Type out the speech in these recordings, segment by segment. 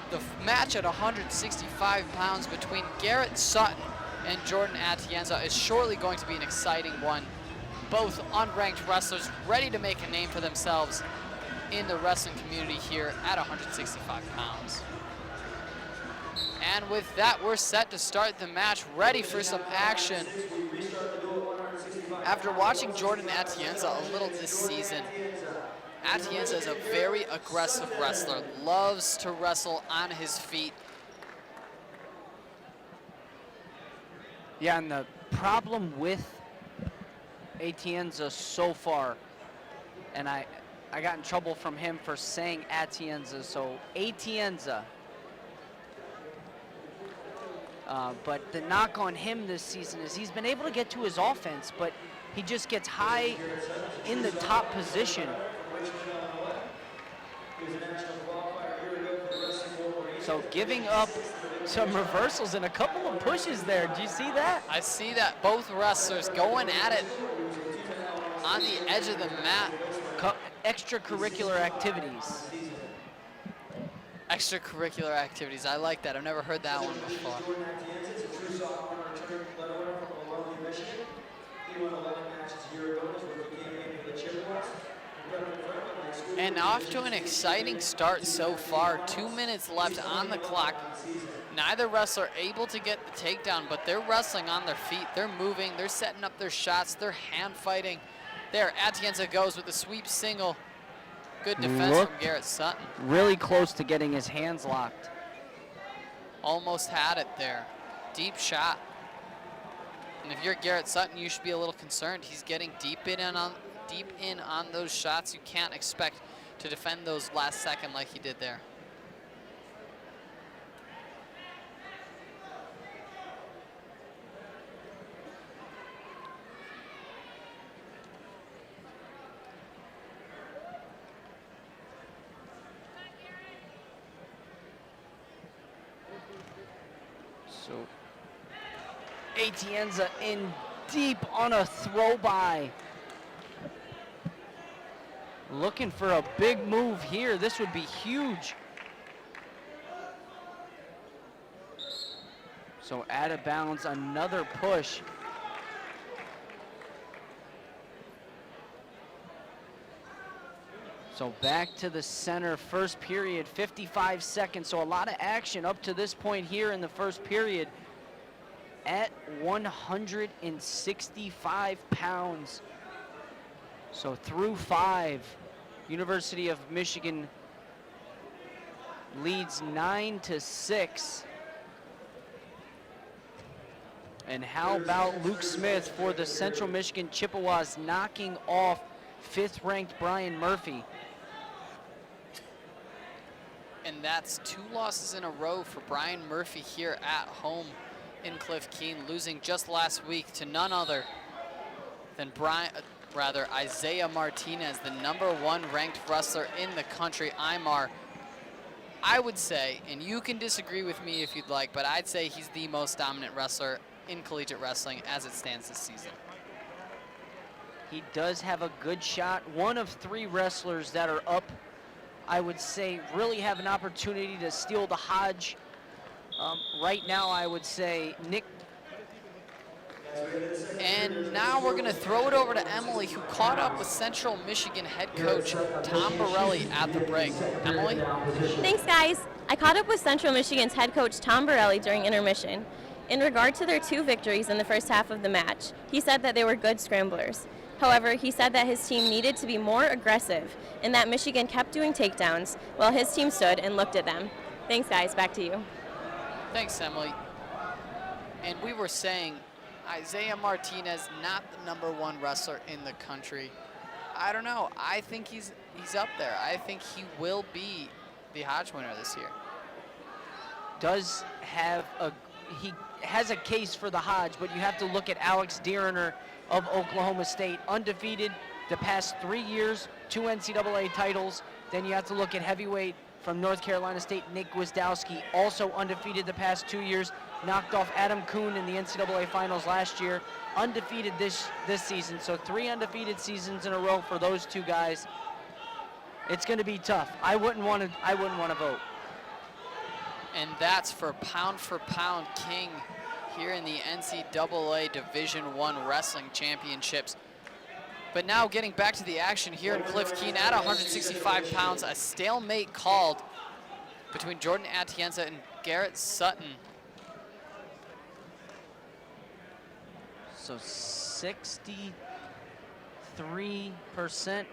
The match at 165 pounds between Garrett Sutton and Jordan Atienza is surely going to be an exciting one. Both unranked wrestlers ready to make a name for themselves in the wrestling community here at 165 pounds. And with that, we're set to start the match, ready for some action. After watching Jordan Atienza a little this season, Atienza is a very aggressive wrestler, loves to wrestle on his feet. Yeah, and the problem with Atienza so far, and I got in trouble from him for saying Atienza, so Atienza. But the knock on him this season is he's been able to get to his offense, but he just gets high in the top position. So giving up some reversals and a couple of pushes there. Do you see that? I see that. Both wrestlers going at it on the edge of the mat. Extracurricular activities. Extracurricular activities. I like that. I've never heard that one before. And off to an exciting start so far. 2 minutes left on the clock. Neither wrestler able to get the takedown, but they're wrestling on their feet. They're moving. They're setting up their shots. They're hand fighting. There, Atienza goes with the sweep single. Good defense from Garrett Sutton. Really close to getting his hands locked. Almost had it there. Deep shot. And if you're Garrett Sutton, you should be a little concerned. He's getting deep in on those shots. You can't expect to defend those last second like he did there. So Atienza in deep on a throw by. Looking for a big move here. This would be huge. So out of bounds, another push. So back to the center, first period, 55 seconds. So a lot of action up to this point here in the first period at 165 pounds. So through 5, University of Michigan leads 9-6. And how about Luke Smith for the Central Michigan Chippewas knocking off 5th-ranked Brian Murphy. And that's 2 losses in a row for Brian Murphy here at home in Cliff Keene, losing just last week to none other than Isaiah Martinez, the #1 ranked wrestler in the country. Imar, I would say, and you can disagree with me if you'd like, but I'd say he's the most dominant wrestler in collegiate wrestling as it stands this season. He does have a good shot. One of 3 wrestlers that are up, I would say, really have an opportunity to steal the Hodge. Right now, I would say Nick. And now we're going to throw it over to Emily, who caught up with Central Michigan head coach Tom Borelli at the break. Emily? Thanks, guys. I caught up with Central Michigan's head coach Tom Borelli during intermission. In regard to their 2 victories in the first half of the match, he said that they were good scramblers. However, he said that his team needed to be more aggressive and that Michigan kept doing takedowns while his team stood and looked at them. Thanks, guys. Back to you. Thanks, Emily. And we were saying Isaiah Martinez, not the #1 wrestler in the country. I don't know. I think he's up there. I think he will be the Hodge winner this year. He has a case for the Hodge, but you have to look at Alex Dierner of Oklahoma State, undefeated the past 3 years, 2 NCAA titles. Then you have to look at heavyweight from North Carolina State, Nick Gwizdowski, also undefeated the past 2 years, knocked off Adam Kuhn in the NCAA finals last year, undefeated this season. So 3 undefeated seasons in a row for those 2 guys. It's going to be tough. I wouldn't want to vote. And that's for pound king here in the NCAA Division I Wrestling Championships. But now getting back to the action here in Cliff Keene at 165 pounds, a stalemate called between Jordan Atienza and Garrett Sutton. So 63%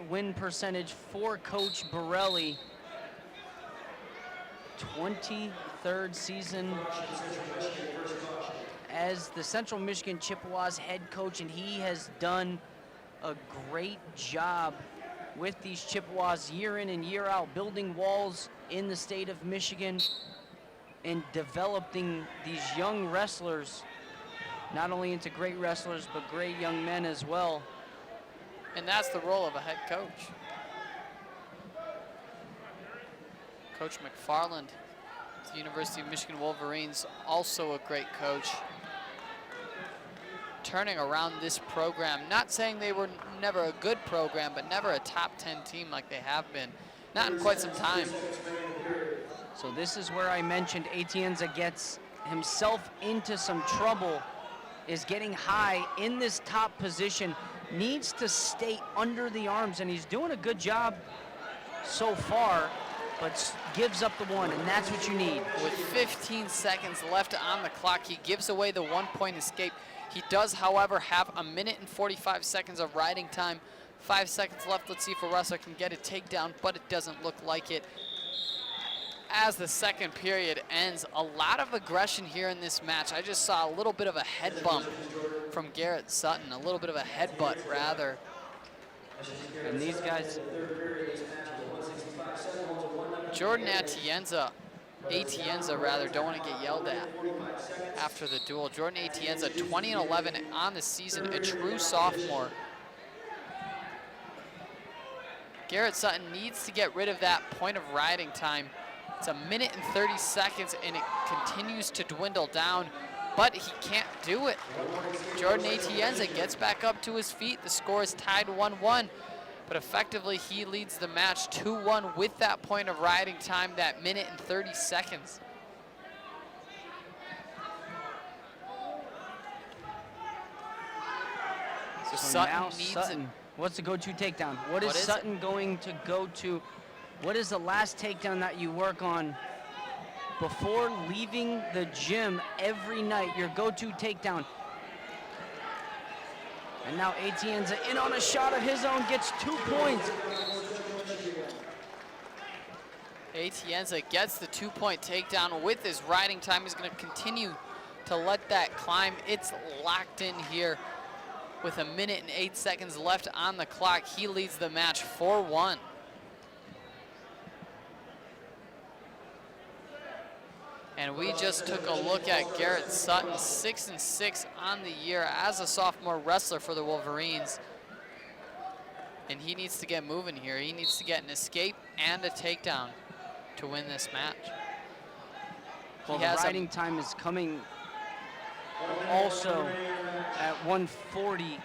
win percentage for Coach Borelli. 23rd season as the Central Michigan Chippewas head coach, and he has done a great job with these Chippewas year in and year out, building walls in the state of Michigan and developing these young wrestlers, not only into great wrestlers, but great young men as well. And that's the role of a head coach. Coach McFarland, the University of Michigan Wolverines, also a great coach. Turning around this program, not saying they were never a good program, but never a top 10 team like they have been, not in quite some time. So this is where I mentioned Atienza gets himself into some trouble, is getting high in this top position, needs to stay under the arms, and he's doing a good job so far, but gives up the one, and that's what you need. With 15 seconds left on the clock, he gives away the 1-point escape. He does, however, have 1 minute and 45 seconds of riding time. 5 seconds left. Let's see if a wrestler can get a takedown, but it doesn't look like it. As the second period ends, a lot of aggression here in this match. I just saw a little bit of a head bump from Garrett Sutton, a little bit of a headbutt, rather. And these guys... Jordan Atienza rather, don't want to get yelled at after the duel. Jordan Atienza, 20-11 on the season, a true sophomore. Garrett Sutton needs to get rid of that point of riding time. It's 1 minute and 30 seconds, and it continues to dwindle down, but he can't do it. Jordan Atienza gets back up to his feet. The score is tied 1-1. But effectively, he leads the match 2-1 with that point of riding time, that 1 minute and 30 seconds. So Sutton needs Sutton, what's the go-to takedown? What is Sutton going to go to? What is the last takedown that you work on before leaving the gym every night? Your go-to takedown. And now Atienza in on a shot of his own, gets 2 points. Atienza gets the 2-point takedown with his riding time. He's going to continue to let that climb. It's locked in here with 1 minute and 8 seconds left on the clock. He leads the match 4-1. And we just took a look at Garrett Sutton, 6-6 on the year as a sophomore wrestler for the Wolverines. And he needs to get moving here. He needs to get an escape and a takedown to win this match. Well, the riding time is coming also at 140.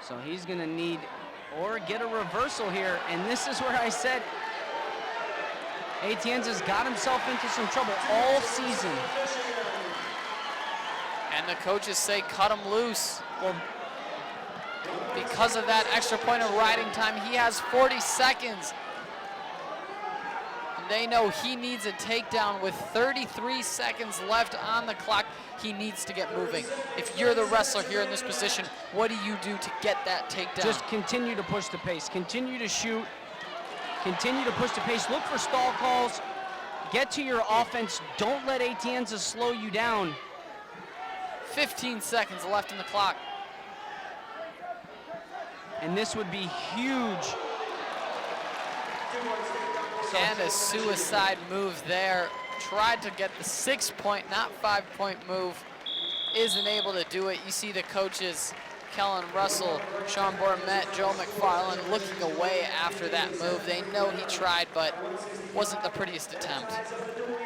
So he's gonna need or get a reversal here. And this is where I said Atienza's got himself into some trouble all season. And the coaches say cut him loose. Well, because of that extra point of riding time, he has 40 seconds. And they know he needs a takedown with 33 seconds left on the clock. He needs to get moving. If you're the wrestler here in this position, what do you do to get that takedown? Just continue to push the pace, continue to shoot. Continue to push the pace. Look for stall calls. Get to your offense. Don't let Atienza slow you down. 15 seconds left in the clock. And this would be huge. And a suicide move there. Tried to get the 6-point, not 5-point move. Isn't able to do it. You see the coaches, Kellen Russell, Sean Bormet, Joe McFarland looking away after that move. They know he tried, but wasn't the prettiest attempt.